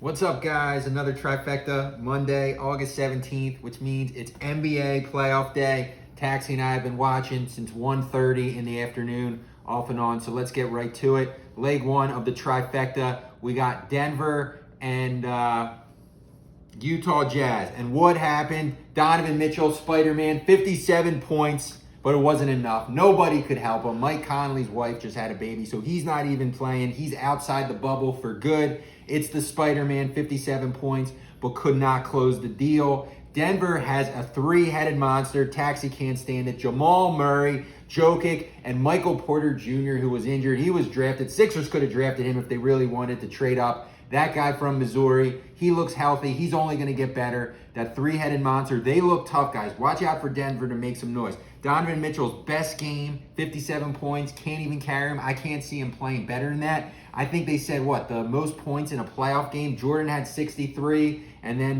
What's up, guys? Another trifecta, Monday, August 17th, which means it's NBA playoff day. Taxi and I have been watching since 1:30 in the afternoon, off and on. So let's get right to it. Leg one of the trifecta. We got Denver and Utah Jazz. And what happened? Donovan Mitchell, Spider-Man, 57 points, but it wasn't enough. Nobody could help him. Mike Conley's wife just had a baby, so he's not even playing. He's outside the bubble for good. It's the Spider-Man, 57 points, but could not close the deal. Denver has a three-headed monster. Taxi can't stand it. Jamal Murray, Jokic, and Michael Porter Jr., who was injured. He was drafted. Sixers could have drafted him if they really wanted to trade up. That guy from Missouri, he looks healthy. He's only going to get better. That three-headed monster, they look tough, guys. Watch out for Denver to make some noise. Donovan Mitchell's best game, 57 points, can't even carry him. I can't see him playing better than that. I think they said, the most points in a playoff game? Jordan had 63, and then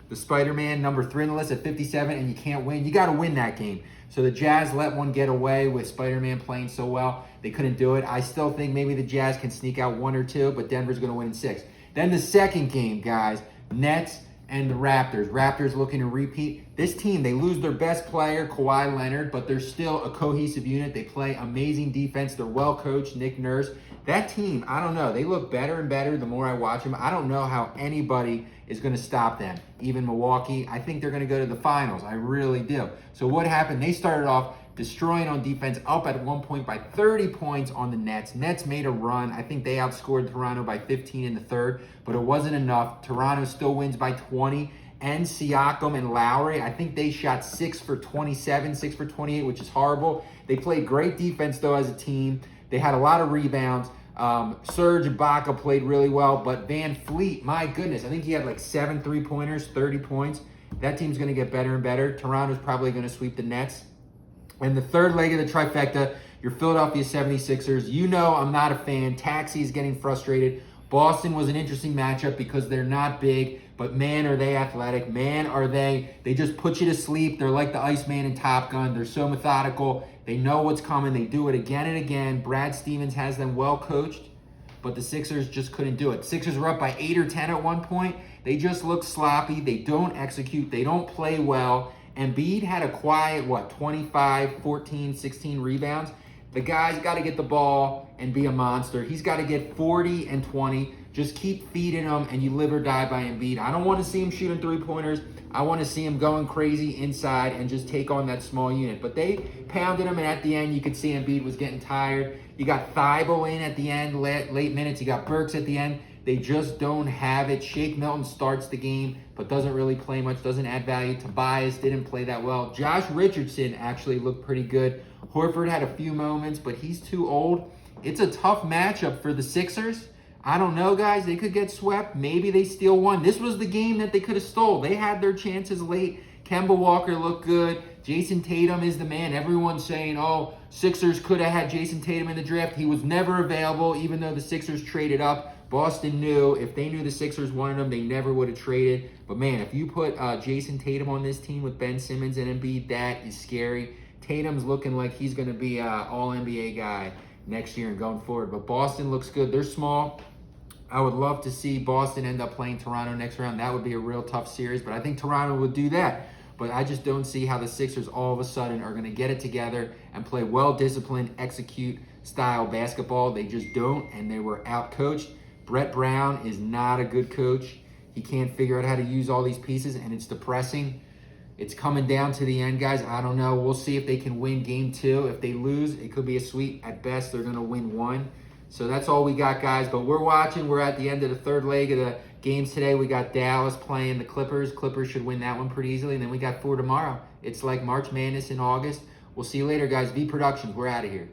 the Spider-Man, number 3 on the list at 57, and you can't win. You got to win that game. So the Jazz let one get away with Spider-Man playing so well. They couldn't do it. I still think maybe the Jazz can sneak out 1 or 2, but Denver's going to win in 6. Then the second game, guys, Nets and the Raptors. Raptors looking to repeat. This team, they lose their best player, Kawhi Leonard, but they're still a cohesive unit. They play amazing defense. They're well coached, Nick Nurse. That team, I don't know. They look better and better the more I watch them. I don't know how anybody is going to stop them. Even Milwaukee, I think they're going to go to the finals. I really do. So what happened? They started off destroying on defense, up at one point by 30 points on the Nets. Nets made a run. I think they outscored Toronto by 15 in the third, but it wasn't enough. Toronto still wins by 20. And Siakam and Lowry, I think they shot 6 for 27, 6 for 28, which is horrible. They played great defense, though, as a team. They had a lot of rebounds. Serge Ibaka played really well, but Van Fleet, my goodness, I think he had like 7 3-pointers, 30 points. That team's going to get better and better. Toronto's probably going to sweep the Nets. And the third leg of the trifecta, your Philadelphia 76ers. You know I'm not a fan. Taxi's getting frustrated. Boston was an interesting matchup because they're not big, but man, are they athletic. Man, are they. They just put you to sleep. They're like the Iceman in Top Gun. They're so methodical. They know what's coming. They do it again and again. Brad Stevens has them well coached, but the Sixers just couldn't do it. Sixers were up by 8 or 10 at one point. They just look sloppy. They don't execute. They don't play well. Embiid had a quiet, 25, 14, 16 rebounds. The guy's got to get the ball and be a monster. He's got to get 40 and 20. Just keep feeding him, and you live or die by Embiid. I don't want to see him shooting three-pointers. I want to see him going crazy inside and just take on that small unit. But they pounded him, and at the end, you could see Embiid was getting tired. You got Thibault in at the end, late minutes. You got Burks at the end. They just don't have it. Shake Milton starts the game, but doesn't really play much, doesn't add value. Tobias didn't play that well. Josh Richardson actually looked pretty good. Horford had a few moments, but he's too old. It's a tough matchup for the Sixers. I don't know, guys. They could get swept. Maybe they steal one. This was the game that they could have stole. They had their chances late. Kemba Walker looked good. Jason Tatum is the man. Everyone's saying, Sixers could have had Jason Tatum in the draft. He was never available, even though the Sixers traded up. Boston knew if they knew the Sixers wanted him, they never would have traded. But, man, if you put Jason Tatum on this team with Ben Simmons and Embiid, that is scary. Tatum's looking like he's going to be an all-NBA guy next year and going forward. But Boston looks good. They're small. I would love to see Boston end up playing Toronto next round. That would be a real tough series, but I think Toronto would do that. But I just don't see how the Sixers all of a sudden are going to get it together and play well-disciplined, execute-style basketball. They just don't, and they were out-coached. Brett Brown is not a good coach. He can't figure out how to use all these pieces, and it's depressing. It's coming down to the end, guys. I don't know. We'll see if they can win game 2. If they lose, it could be a sweep. At best, they're going to win 1. So that's all we got, guys. But we're watching. We're at the end of the third leg of the games today. We got Dallas playing the Clippers. Clippers should win that one pretty easily. And then we got 4 tomorrow. It's like March Madness in August. We'll see you later, guys. V Productions. We're out of here.